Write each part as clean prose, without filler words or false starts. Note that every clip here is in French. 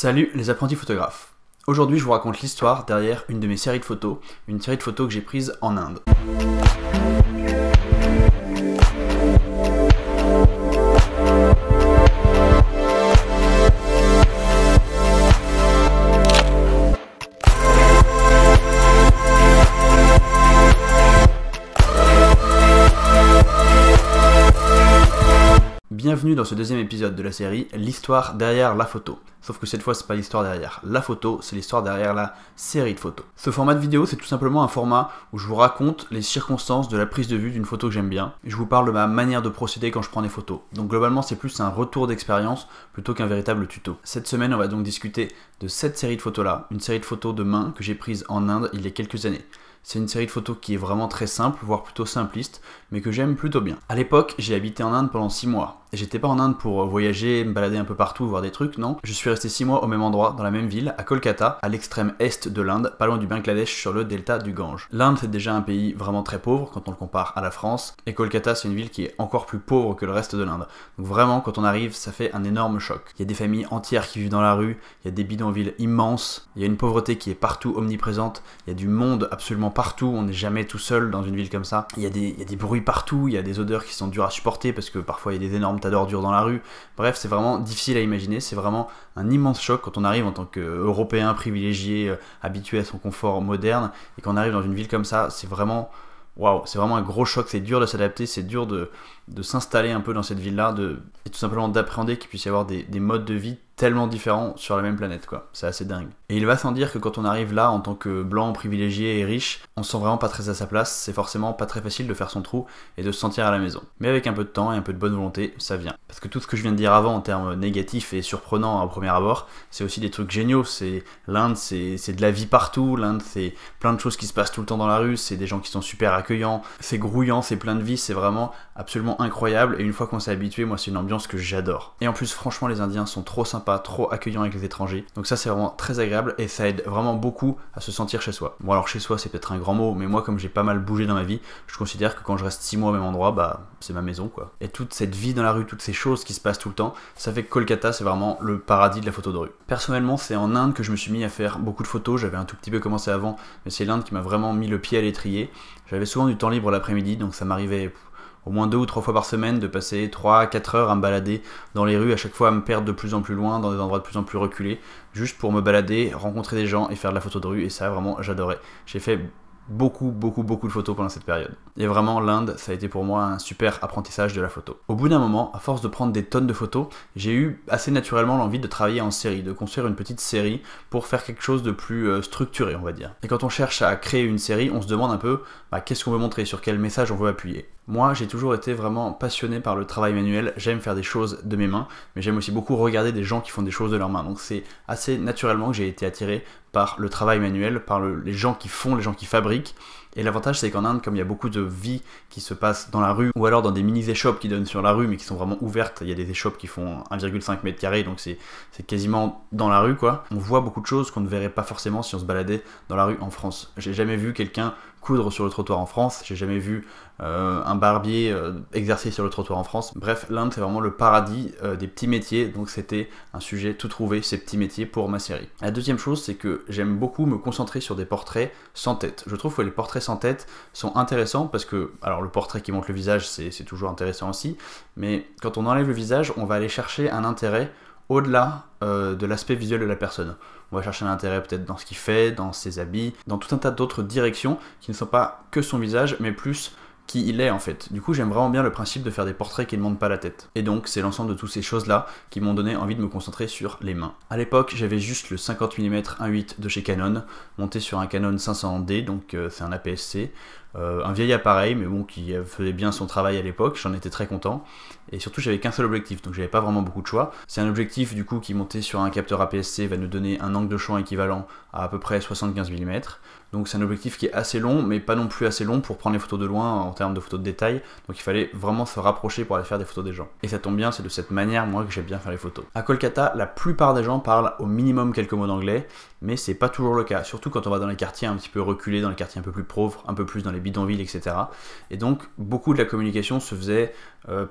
Salut les apprentis photographes. Aujourd'hui je vous raconte l'histoire derrière une de mes séries de photos, une série de photos que j'ai prise en Inde. Bienvenue dans ce deuxième épisode de la série, l'histoire derrière la photo. Sauf que cette fois, c'est pas l'histoire derrière la photo, c'est l'histoire derrière la série de photos. Ce format de vidéo, c'est tout simplement un format où je vous raconte les circonstances de la prise de vue d'une photo que j'aime bien. Et je vous parle de ma manière de procéder quand je prends des photos. Donc globalement, c'est plus un retour d'expérience plutôt qu'un véritable tuto. Cette semaine, on va donc discuter de cette série de photos-là, une série de photos de main que j'ai prise en Inde il y a quelques années. C'est une série de photos qui est vraiment très simple, voire plutôt simpliste, mais que j'aime plutôt bien. À l'époque, j'ai habité en Inde pendant 6 mois. Et j'étais pas en Inde pour voyager, me balader un peu partout, voir des trucs, non. Je suis resté 6 mois au même endroit, dans la même ville, à Kolkata, à l'extrême est de l'Inde, pas loin du Bangladesh, sur le delta du Gange. L'Inde, c'est déjà un pays vraiment très pauvre quand on le compare à la France, et Kolkata, c'est une ville qui est encore plus pauvre que le reste de l'Inde. Donc vraiment, quand on arrive, ça fait un énorme choc. Il y a des familles entières qui vivent dans la rue, il y a des bidonvilles immenses, il y a une pauvreté qui est partout omniprésente, il y a du monde absolument partout, on n'est jamais tout seul dans une ville comme ça. Il y a des bruits partout, il y a des odeurs qui sont dures à supporter, parce que parfois il y a des énormes tas d'ordures dans la rue. Bref, c'est vraiment difficile à imaginer, c'est vraiment un immense choc quand on arrive en tant qu'Européen privilégié, habitué à son confort moderne, et qu'on arrive dans une ville comme ça, c'est vraiment... Waouh, c'est vraiment un gros choc, c'est dur de s'adapter, c'est dur de s'installer un peu dans cette ville-là, et tout simplement d'appréhender qu'il puisse y avoir des modes de vie tellement différents sur la même planète, quoi. C'est assez dingue. Et il va sans dire que quand on arrive là en tant que blanc, privilégié et riche, on se sent vraiment pas très à sa place, c'est forcément pas très facile de faire son trou et de se sentir à la maison. Mais avec un peu de temps et un peu de bonne volonté, ça vient. Parce que tout ce que je viens de dire avant en termes négatifs et surprenants au premier abord, c'est aussi des trucs géniaux. L'Inde, c'est de la vie partout, l'Inde, c'est plein de choses qui se passent tout le temps dans la rue, c'est des gens qui sont super accueillants, c'est grouillant, c'est plein de vie, c'est vraiment absolument incroyable. Et une fois qu'on s'est habitué, moi c'est une ambiance que j'adore. Et en plus, franchement, les Indiens sont trop sympas, trop accueillants avec les étrangers. Donc ça, c'est vraiment très agréable et ça aide vraiment beaucoup à se sentir chez soi. Bon, alors chez soi, c'est peut-être un grand mot, mais moi, comme j'ai pas mal bougé dans ma vie, je considère que quand je reste 6 mois au même endroit, bah, c'est ma maison, quoi. Et toute cette vie dans la rue, toutes ces choses qui se passent tout le temps, ça fait que Kolkata, c'est vraiment le paradis de la photo de rue. Personnellement, c'est en Inde que je me suis mis à faire beaucoup de photos. J'avais un tout petit peu commencé avant, mais c'est l'Inde qui m'a vraiment mis le pied à l'étrier. J'avais souvent du temps libre l'après-midi, donc ça m'arrivait au moins 2 ou 3 fois par semaine de passer 3 à 4 heures à me balader dans les rues, à chaque fois à me perdre de plus en plus loin, dans des endroits de plus en plus reculés, juste pour me balader, rencontrer des gens et faire de la photo de rue, et ça vraiment j'adorais. J'ai fait beaucoup de photos pendant cette période. Et vraiment, l'Inde, ça a été pour moi un super apprentissage de la photo. Au bout d'un moment, à force de prendre des tonnes de photos, j'ai eu assez naturellement l'envie de travailler en série, de construire une petite série pour faire quelque chose de plus structuré, on va dire. Et quand on cherche à créer une série, on se demande un peu qu'est-ce qu'on veut montrer, sur quel message on veut appuyer. Moi, j'ai toujours été vraiment passionné par le travail manuel, j'aime faire des choses de mes mains, mais j'aime aussi beaucoup regarder des gens qui font des choses de leurs mains. Donc c'est assez naturellement que j'ai été attiré par le travail manuel, par les gens qui font, les gens qui fabriquent. Et l'avantage, c'est qu'en Inde, comme il y a beaucoup de vie qui se passe dans la rue, ou alors dans des mini-échoppes qui donnent sur la rue, mais qui sont vraiment ouvertes, il y a des échoppes qui font 1,5 m², donc c'est quasiment dans la rue, quoi. On voit beaucoup de choses qu'on ne verrait pas forcément si on se baladait dans la rue en France. J'ai jamais vu quelqu'un coudre sur le trottoir en France, j'ai jamais vu un barbier exercer sur le trottoir en France. Bref, l'Inde, c'est vraiment le paradis des petits métiers, donc c'était un sujet tout trouvé, ces petits métiers, pour ma série. La deuxième chose, c'est que j'aime beaucoup me concentrer sur des portraits sans tête. Je trouve que les portraits sans tête sont intéressants parce que, alors le portrait qui montre le visage, c'est toujours intéressant aussi, mais quand on enlève le visage, on va aller chercher un intérêt au-delà de l'aspect visuel de la personne. On va chercher un intérêt peut-être dans ce qu'il fait, dans ses habits, dans tout un tas d'autres directions qui ne sont pas que son visage, mais plus qui il est en fait. Du coup, j'aime vraiment bien le principe de faire des portraits qui ne montent pas la tête. Et donc, c'est l'ensemble de toutes ces choses-là qui m'ont donné envie de me concentrer sur les mains. À l'époque, j'avais juste le 50 mm 1.8 de chez Canon, monté sur un Canon 500D, donc c'est un APS-C. Un vieil appareil, mais bon, qui faisait bien son travail à l'époque, j'en étais très content. Et surtout, j'avais qu'un seul objectif, donc j'avais pas vraiment beaucoup de choix. C'est un objectif, du coup, qui monté sur un capteur APS-C va nous donner un angle de champ équivalent à peu près 75 mm. Donc c'est un objectif qui est assez long, mais pas non plus assez long pour prendre les photos de loin en termes de photos de détail. Donc il fallait vraiment se rapprocher pour aller faire des photos des gens. Et ça tombe bien, c'est de cette manière, moi, que j'aime bien faire les photos. À Kolkata, la plupart des gens parlent au minimum quelques mots d'anglais. mais c'est pas toujours le cas, surtout quand on va dans les quartiers un petit peu reculés, dans les quartiers un peu plus pauvres, un peu plus dans les bidonvilles, etc. Et donc beaucoup de la communication se faisait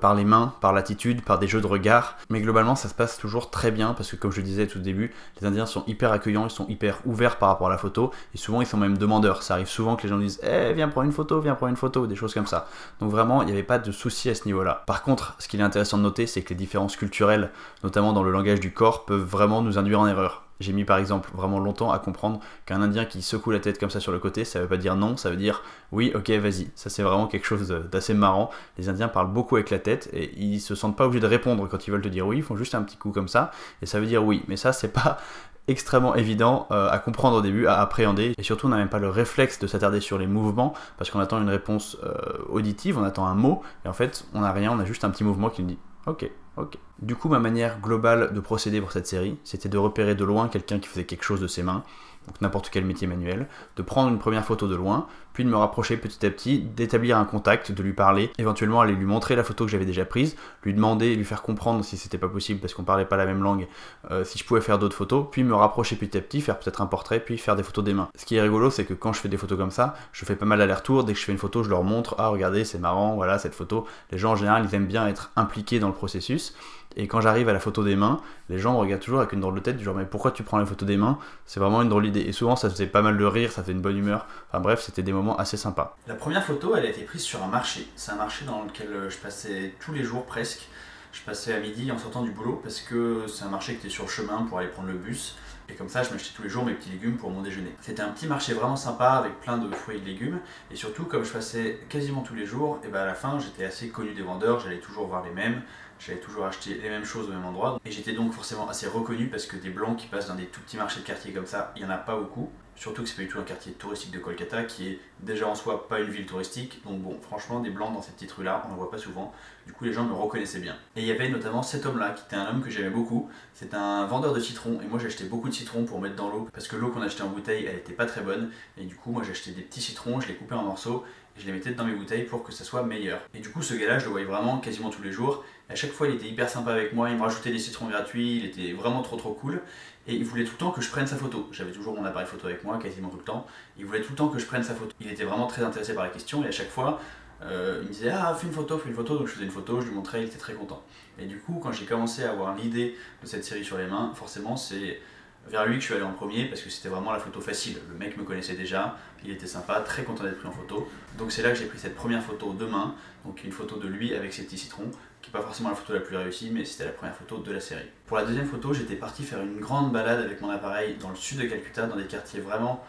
par les mains, par l'attitude, par des jeux de regard, mais globalement ça se passe toujours très bien parce que comme je le disais tout au début, les Indiens sont hyper accueillants, ils sont hyper ouverts par rapport à la photo, et souvent ils sont même demandeurs. Ça arrive souvent que les gens disent viens prendre une photo, des choses comme ça. Donc vraiment il n'y avait pas de souci à ce niveau-là. Par contre, ce qu'il est intéressant de noter, c'est que les différences culturelles, notamment dans le langage du corps, peuvent vraiment nous induire en erreur. J'ai mis par exemple vraiment longtemps à comprendre qu'un Indien qui secoue la tête comme ça sur le côté, ça veut pas dire non, ça veut dire oui, ok, vas-y. Ça c'est vraiment quelque chose d'assez marrant. Les Indiens parlent beaucoup avec la tête et ils se sentent pas obligés de répondre quand ils veulent te dire oui, ils font juste un petit coup comme ça et ça veut dire oui. Mais ça c'est pas extrêmement évident à comprendre au début, à appréhender, et surtout on n'a même pas le réflexe de s'attarder sur les mouvements parce qu'on attend une réponse auditive, on attend un mot et en fait on n'a rien, on a juste un petit mouvement qui nous dit ok. Du coup, ma manière globale de procéder pour cette série, c'était de repérer de loin quelqu'un qui faisait quelque chose de ses mains, donc n'importe quel métier manuel, de prendre une première photo de loin, puis de me rapprocher petit à petit, d'établir un contact, de lui parler, éventuellement aller lui montrer la photo que j'avais déjà prise, lui demander, lui faire comprendre si c'était pas possible parce qu'on parlait pas la même langue, si je pouvais faire d'autres photos, puis me rapprocher petit à petit, faire peut-être un portrait, puis faire des photos des mains. Ce qui est rigolo, c'est que quand je fais des photos comme ça, je fais pas mal d'aller-retour, dès que je fais une photo, je leur montre, ah regardez, c'est marrant, voilà cette photo. Les gens en général, ils aiment bien être impliqués dans le processus. Et quand j'arrive à la photo des mains, les gens me regardent toujours avec une drôle de tête, du genre mais pourquoi tu prends la photo des mains? C'est vraiment une drôle d'idée. Et souvent ça faisait pas mal de rire, ça faisait une bonne humeur. Enfin bref, c'était des moments assez sympas. La première photo, elle a été prise sur un marché. C'est un marché dans lequel je passais tous les jours presque. Je passais à midi en sortant du boulot parce que c'est un marché qui était sur le chemin pour aller prendre le bus. Et comme ça, je m'achetais tous les jours mes petits légumes pour mon déjeuner. C'était un petit marché vraiment sympa avec plein de fruits et de légumes. Et surtout, comme je passais quasiment tous les jours, et ben à la fin, j'étais assez connu des vendeurs, j'allais toujours voir les mêmes. J'avais toujours acheté les mêmes choses au même endroit. Et j'étais donc forcément assez reconnu parce que des blancs qui passent dans des tout petits marchés de quartier comme ça, il n'y en a pas beaucoup. Surtout que c'est pas du tout un quartier touristique de Kolkata qui est déjà en soi pas une ville touristique. Donc bon, franchement, des blancs dans cette petite rue-là, on n'en voit pas souvent. Du coup, les gens me reconnaissaient bien. Et il y avait notamment cet homme-là qui était un homme que j'aimais beaucoup. C'est un vendeur de citrons. Et moi, j'achetais beaucoup de citrons pour mettre dans l'eau parce que l'eau qu'on achetait en bouteille, elle était pas très bonne. Et du coup, moi, j'achetais des petits citrons, je les coupais en morceaux et je les mettais dans mes bouteilles pour que ça soit meilleur. Et du coup, ce gars-là, je le voyais vraiment quasiment tous les jours. Et à chaque fois, il était hyper sympa avec moi, il me rajoutait des citrons gratuits, il était vraiment trop cool. Et il voulait tout le temps que je prenne sa photo. J'avais toujours mon appareil photo avec moi, quasiment tout le temps. Il voulait tout le temps que je prenne sa photo. Il était vraiment très intéressé par la question et à chaque fois, il me disait ah fais une photo, donc je faisais une photo, je lui montrais, il était très content. Et du coup, quand j'ai commencé à avoir l'idée de cette série sur les mains, forcément c'est vers lui que je suis allé en premier parce que c'était vraiment la photo facile. Le mec me connaissait déjà, il était sympa, très content d'être pris en photo. Donc c'est là que j'ai pris cette première photo de main, donc une photo de lui avec ses petits citrons, qui n'est pas forcément la photo la plus réussie, mais c'était la première photo de la série. Pour la deuxième photo, j'étais parti faire une grande balade avec mon appareil dans le sud de Calcutta, dans des quartiers vraiment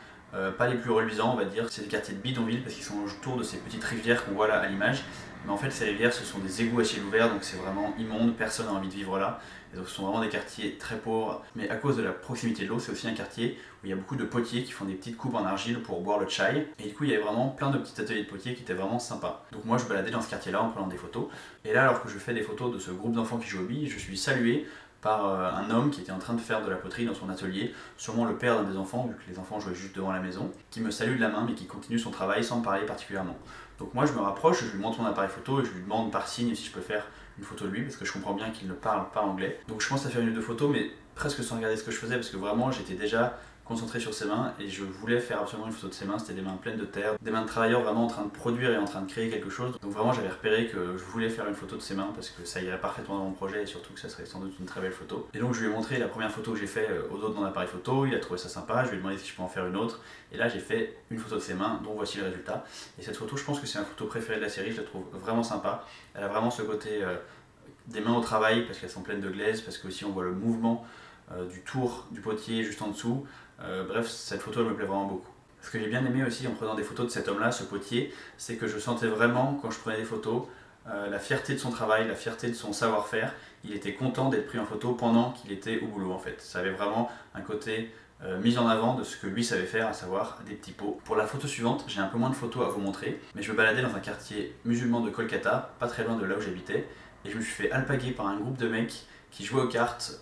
pas les plus reluisants, on va dire. C'est des quartiers de bidonville parce qu'ils sont autour de ces petites rivières qu'on voit là à l'image. Mais en fait, ces rivières, ce sont des égouts à ciel ouvert, donc c'est vraiment immonde, personne n'a envie de vivre là. Et donc ce sont vraiment des quartiers très pauvres, mais à cause de la proximité de l'eau, c'est aussi un quartier où il y a beaucoup de potiers qui font des petites coupes en argile pour boire le chai. Et du coup, il y avait vraiment plein de petits ateliers de potiers qui étaient vraiment sympas. Donc moi, je baladais dans ce quartier-là en prenant des photos. Et là, alors que je fais des photos de ce groupe d'enfants qui jouent au billes, je suis salué par un homme qui était en train de faire de la poterie dans son atelier, sûrement le père d'un des enfants, vu que les enfants jouaient juste devant la maison, qui me salue de la main mais qui continue son travail sans me parler particulièrement. Donc moi je me rapproche, je lui montre mon appareil photo et je lui demande par signe si je peux faire une photo de lui parce que je comprends bien qu'il ne parle pas anglais. Donc je commence à faire une ou deux photos mais presque sans regarder ce que je faisais parce que vraiment j'étais déjà concentré sur ses mains et je voulais faire absolument une photo de ses mains. C'était des mains pleines de terre, des mains de travailleurs vraiment en train de produire et en train de créer quelque chose. Donc vraiment j'avais repéré que je voulais faire une photo de ses mains parce que ça irait parfaitement dans mon projet et surtout que ça serait sans doute une très belle photo. Et donc je lui ai montré la première photo que j'ai fait aux autres dans l'appareil photo, il a trouvé ça sympa, je lui ai demandé si je peux en faire une autre et là j'ai fait une photo de ses mains dont voici le résultat. Et cette photo je pense que c'est ma photo préférée de la série, je la trouve vraiment sympa. Elle a vraiment ce côté des mains au travail parce qu'elles sont pleines de glaise, parce qu'aussi on voit le mouvement du tour du potier juste en dessous. Bref, cette photo elle me plaît vraiment beaucoup. Ce que j'ai bien aimé aussi en prenant des photos de cet homme-là, ce potier, c'est que je sentais vraiment quand je prenais des photos la fierté de son travail, la fierté de son savoir-faire. Il était content d'être pris en photo pendant qu'il était au boulot en fait. Ça avait vraiment un côté mise en avant de ce que lui savait faire, à savoir des petits pots. Pour la photo suivante, j'ai un peu moins de photos à vous montrer, mais je me baladais dans un quartier musulman de Kolkata, pas très loin de là où j'habitais, et je me suis fait alpaguer par un groupe de mecs qui jouaient aux cartes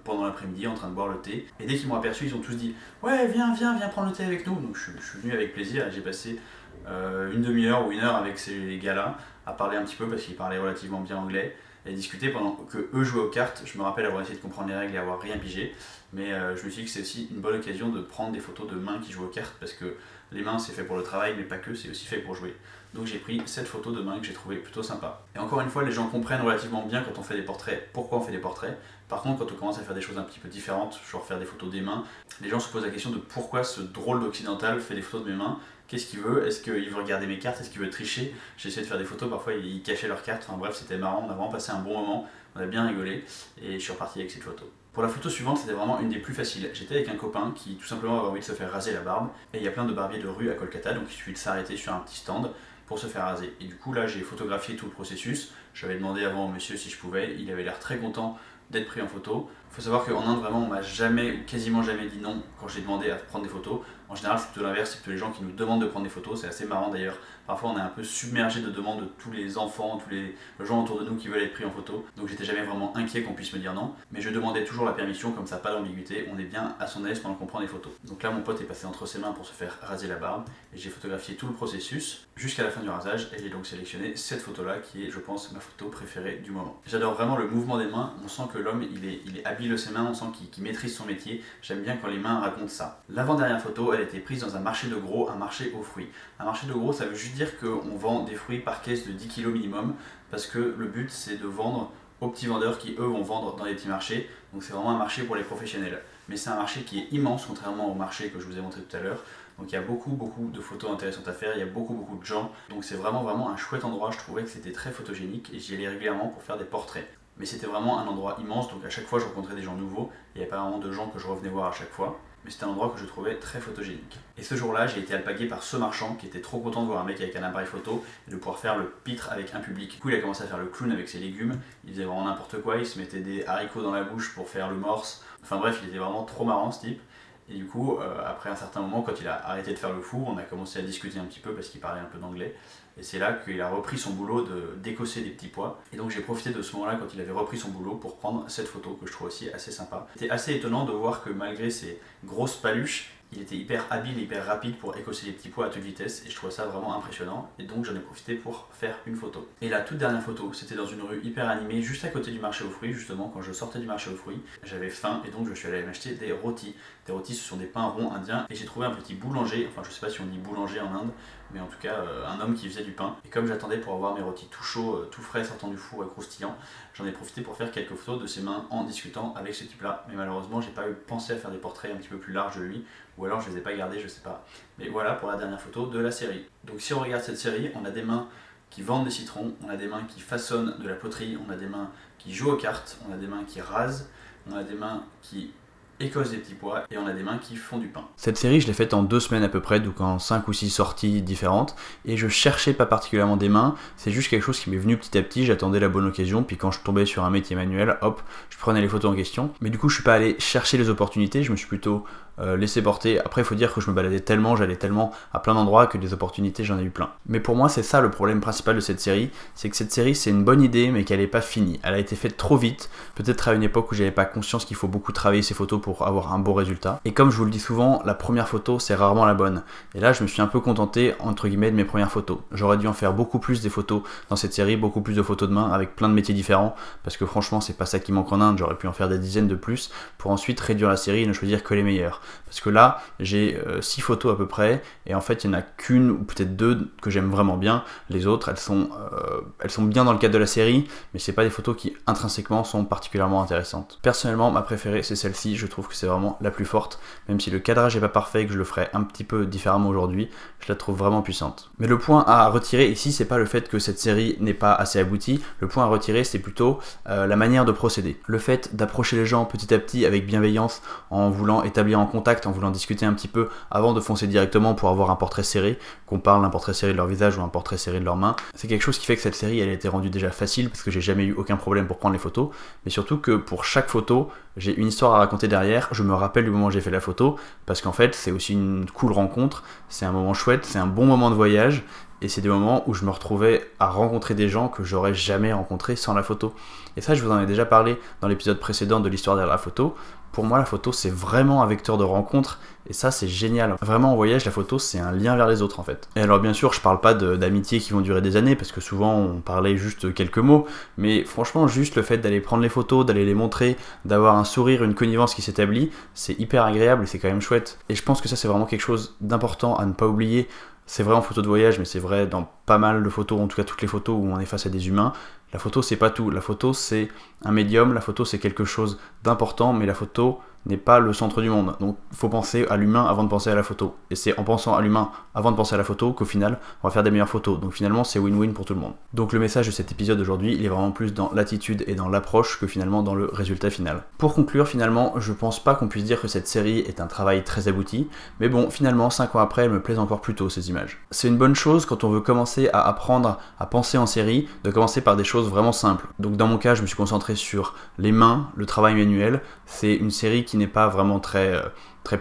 pendant l'après-midi en train de boire le thé. Et dès qu'ils m'ont aperçu, ils ont tous dit « Ouais, viens prendre le thé avec nous ». Donc je suis venu avec plaisir et j'ai passé une demi-heure ou une heure avec ces gars-là à parler un petit peu parce qu'ils parlaient relativement bien anglais. et discuter pendant que eux jouaient aux cartes. Je me rappelle avoir essayé de comprendre les règles et avoir rien pigé, mais je me suis dit que c'est aussi une bonne occasion de prendre des photos de mains qui jouent aux cartes, parce que les mains c'est fait pour le travail, mais pas que, c'est aussi fait pour jouer. Donc j'ai pris cette photo de main que j'ai trouvé plutôt sympa. Et encore une fois, les gens comprennent relativement bien quand on fait des portraits, pourquoi on fait des portraits. Par contre, quand on commence à faire des choses un petit peu différentes, genre faire des photos des mains, les gens se posent la question de pourquoi ce drôle d'occidental fait des photos de mes mains. Qu'est-ce qu'il veut? Est-ce qu'il veut regarder mes cartes? Est-ce qu'il veut tricher? J'ai essayé de faire des photos, parfois ils cachaient leurs cartes. Enfin bref, c'était marrant, on a vraiment passé un bon moment, on a bien rigolé et je suis reparti avec cette photo. Pour la photo suivante, c'était vraiment une des plus faciles. J'étais avec un copain qui tout simplement avait envie de se faire raser la barbe. Et il y a plein de barbiers de rue à Kolkata, donc il suffit de s'arrêter sur un petit stand pour se faire raser. Et du coup là j'ai photographié tout le processus. J'avais demandé avant au monsieur si je pouvais, il avait l'air très content d'être pris en photo. Il faut savoir qu'en Inde vraiment on m'a jamais ou quasiment jamais dit non quand j'ai demandé à prendre des photos. En général c'est plutôt l'inverse, c'est plutôt les gens qui nous demandent de prendre des photos, c'est assez marrant d'ailleurs. Parfois on est un peu submergé de demandes de tous les enfants, tous les gens autour de nous qui veulent être pris en photo. Donc j'étais jamais vraiment inquiet qu'on puisse me dire non. Mais je demandais toujours la permission, comme ça pas d'ambiguïté, on est bien à son aise pendant qu'on prend des photos. Donc là mon pote est passé entre ses mains pour se faire raser la barbe. Et j'ai photographié tout le processus jusqu'à la fin du rasage. Et j'ai donc sélectionné cette photo là qui est je pense ma photo préférée du moment. J'adore vraiment le mouvement des mains, on sent que l'homme il est habile de ses mains, on sent qu'il maîtrise son métier. J'aime bien quand les mains racontent ça. L'avant-dernière photo elle a été prise dans un marché de gros, un marché aux fruits. Un marché de gros ça veut juste dire qu'on vend des fruits par caisse de 10 kg minimum, parce que le but c'est de vendre aux petits vendeurs qui eux vont vendre dans les petits marchés. Donc c'est vraiment un marché pour les professionnels. Mais c'est un marché qui est immense contrairement au marché que je vous ai montré tout à l'heure. Donc il y a beaucoup de photos intéressantes à faire, il y a beaucoup de gens. Donc c'est vraiment un chouette endroit, je trouvais que c'était très photogénique et j'y allais régulièrement pour faire des portraits. Mais c'était vraiment un endroit immense, donc à chaque fois je rencontrais des gens nouveaux, et il n'y a pas vraiment de gens que je revenais voir à chaque fois. Mais c'était un endroit que je trouvais très photogénique. Et ce jour-là, j'ai été alpagué par ce marchand qui était trop content de voir un mec avec un appareil photo et de pouvoir faire le pitre avec un public. Du coup, il a commencé à faire le clown avec ses légumes, il faisait vraiment n'importe quoi, il se mettait des haricots dans la bouche pour faire le morse. Enfin bref, il était vraiment trop marrant ce type. Et du coup, après un certain moment, quand il a arrêté de faire le fou, on a commencé à discuter un petit peu parce qu'il parlait un peu d'anglais. Et c'est là qu'il a repris son boulot d'écosser des petits pois. Et donc j'ai profité de ce moment-là quand il avait repris son boulot pour prendre cette photo que je trouve aussi assez sympa. C'était assez étonnant de voir que malgré ses grosses paluches, il était hyper habile et hyper rapide pour écosser les petits pois à toute vitesse et je trouvais ça vraiment impressionnant et donc j'en ai profité pour faire une photo. Et la toute dernière photo, c'était dans une rue hyper animée juste à côté du marché aux fruits, justement quand je sortais du marché aux fruits, j'avais faim et donc je suis allé m'acheter des rôtis. Des rôtis ce sont des pains ronds indiens et j'ai trouvé un petit boulanger, enfin je sais pas si on dit boulanger en Inde, mais en tout cas un homme qui faisait du pain. Et comme j'attendais pour avoir mes rôtis tout chauds, tout frais sortant du four et croustillants, j'en ai profité pour faire quelques photos de ses mains en discutant avec ce type là. Mais malheureusement j'ai pas eu pensé à faire des portraits un petit peu plus larges de lui, ou alors je les ai pas gardés, je sais pas. Mais voilà pour la dernière photo de la série. Donc si on regarde cette série, on a des mains qui vendent des citrons, on a des mains qui façonnent de la poterie, on a des mains qui jouent aux cartes, on a des mains qui rasent, on a des mains qui écossent des petits pois et on a des mains qui font du pain. Cette série je l'ai faite en 2 semaines à peu près, donc en 5 ou 6 sorties différentes et je cherchais pas particulièrement des mains, c'est juste quelque chose qui m'est venu petit à petit, j'attendais la bonne occasion, puis quand je tombais sur un métier manuel, hop, je prenais les photos en question. Mais du coup je suis pas allé chercher les opportunités, je me suis plutôt laissé porter. Après il faut dire que je me baladais tellement, j'allais tellement à plein d'endroits que des opportunités j'en ai eu plein. Mais pour moi c'est ça le problème principal de cette série, c'est que cette série c'est une bonne idée mais qu'elle est pas finie, elle a été faite trop vite, peut-être à une époque où j'avais pas conscience qu'il faut beaucoup travailler ces photos pour avoir un beau résultat. Et comme je vous le dis souvent, la première photo c'est rarement la bonne. Et là je me suis un peu contenté entre guillemets de mes premières photos. J'aurais dû en faire beaucoup plus des photos dans cette série, beaucoup plus de photos de main avec plein de métiers différents, parce que franchement c'est pas ça qui manque en Inde, j'aurais pu en faire des dizaines de plus pour ensuite réduire la série et ne choisir que les meilleures. Parce que là j'ai 6 photos à peu près et en fait il n'y en a qu'une ou peut-être 2 que j'aime vraiment bien. Les autres elles sont bien dans le cadre de la série, mais c'est pas des photos qui intrinsèquement sont particulièrement intéressantes. Personnellement ma préférée c'est celle-ci, je trouve que c'est vraiment la plus forte, même si le cadrage n'est pas parfait et que je le ferai un petit peu différemment aujourd'hui, je la trouve vraiment puissante. Mais le point à retirer ici c'est pas le fait que cette série n'est pas assez aboutie, le point à retirer c'est plutôt la manière de procéder. Le fait d'approcher les gens petit à petit avec bienveillance, en voulant établir un contact, en voulant discuter un petit peu avant de foncer directement pour avoir un portrait serré, qu'on parle d'un portrait serré de leur visage ou un portrait serré de leurs mains, c'est quelque chose qui fait que cette série elle a été rendue déjà facile parce que j'ai jamais eu aucun problème pour prendre les photos, mais surtout que pour chaque photo j'ai une histoire à raconter derrière, je me rappelle du moment où j'ai fait la photo, parce qu'en fait c'est aussi une cool rencontre, c'est un moment chouette, c'est un bon moment de voyage, et c'est des moments où je me retrouvais à rencontrer des gens que j'aurais jamais rencontrés sans la photo. Et ça je vous en ai déjà parlé dans l'épisode précédent de l'histoire derrière la photo, Pour moi, la photo, c'est vraiment un vecteur de rencontre, et ça, c'est génial. Vraiment, en voyage, la photo, c'est un lien vers les autres, en fait. Et alors, bien sûr, je parle pas d'amitiés qui vont durer des années, parce que souvent, on parlait juste quelques mots, mais franchement, juste le fait d'aller prendre les photos, d'aller les montrer, d'avoir un sourire, une connivence qui s'établit, c'est hyper agréable, et c'est quand même chouette. Et je pense que ça, c'est vraiment quelque chose d'important à ne pas oublier. C'est vrai en photo de voyage, mais c'est vrai dans pas mal de photos, en tout cas toutes les photos où on est face à des humains. La photo, c'est pas tout. La photo, c'est un médium, la photo, c'est quelque chose d'important, mais la photo n'est pas le centre du monde. Donc, il faut penser à l'humain avant de penser à la photo. Et c'est en pensant à l'humain avant de penser à la photo qu'au final, on va faire des meilleures photos. Donc finalement, c'est win-win pour tout le monde. Donc le message de cet épisode aujourd'hui, il est vraiment plus dans l'attitude et dans l'approche que finalement dans le résultat final. Pour conclure, finalement, je pense pas qu'on puisse dire que cette série est un travail très abouti, mais bon, finalement, 5 ans après, elle me plaise encore plutôt, ces images. C'est une bonne chose quand on veut commencer à apprendre à penser en série, de commencer par des choses vraiment simples. Donc dans mon cas, je me suis concentré sur les mains, le travail manuel. C'est une série qui n'est pas vraiment très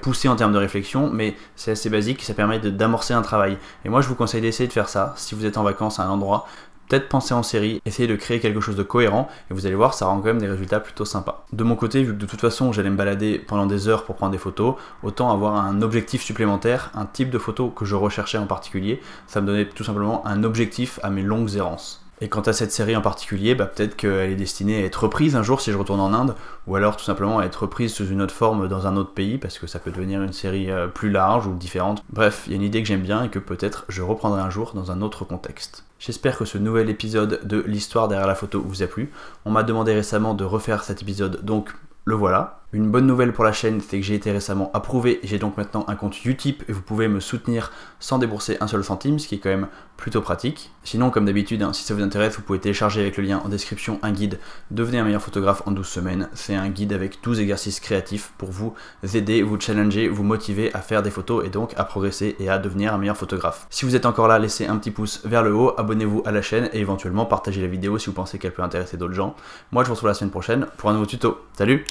poussée en termes de réflexion, mais c'est assez basique, ça permet d'amorcer un travail. Et moi, je vous conseille d'essayer de faire ça. Si vous êtes en vacances à un endroit, peut-être penser en série, essayez de créer quelque chose de cohérent, et vous allez voir, ça rend quand même des résultats plutôt sympas. De mon côté, vu que de toute façon, j'allais me balader pendant des heures pour prendre des photos, autant avoir un objectif supplémentaire, un type de photo que je recherchais en particulier, ça me donnait tout simplement un objectif à mes longues errances. Et quant à cette série en particulier, peut-être qu'elle est destinée à être reprise un jour si je retourne en Inde, ou alors tout simplement à être reprise sous une autre forme dans un autre pays, parce que ça peut devenir une série plus large ou différente. Bref, il y a une idée que j'aime bien et que peut-être je reprendrai un jour dans un autre contexte. J'espère que ce nouvel épisode de l'histoire derrière la photo vous a plu. On m'a demandé récemment de refaire cet épisode, donc le voilà. Une bonne nouvelle pour la chaîne, c'est que j'ai été récemment approuvé, j'ai donc maintenant un compte Utip et vous pouvez me soutenir sans débourser un seul centime, ce qui est quand même plutôt pratique. Sinon, comme d'habitude, si ça vous intéresse, vous pouvez télécharger avec le lien en description un guide « Devenez un meilleur photographe en 12 semaines ». C'est un guide avec 12 exercices créatifs pour vous aider, vous challenger, vous motiver à faire des photos et donc à progresser et à devenir un meilleur photographe. Si vous êtes encore là, laissez un petit pouce vers le haut, abonnez-vous à la chaîne et éventuellement partagez la vidéo si vous pensez qu'elle peut intéresser d'autres gens. Moi, je vous retrouve la semaine prochaine pour un nouveau tuto. Salut!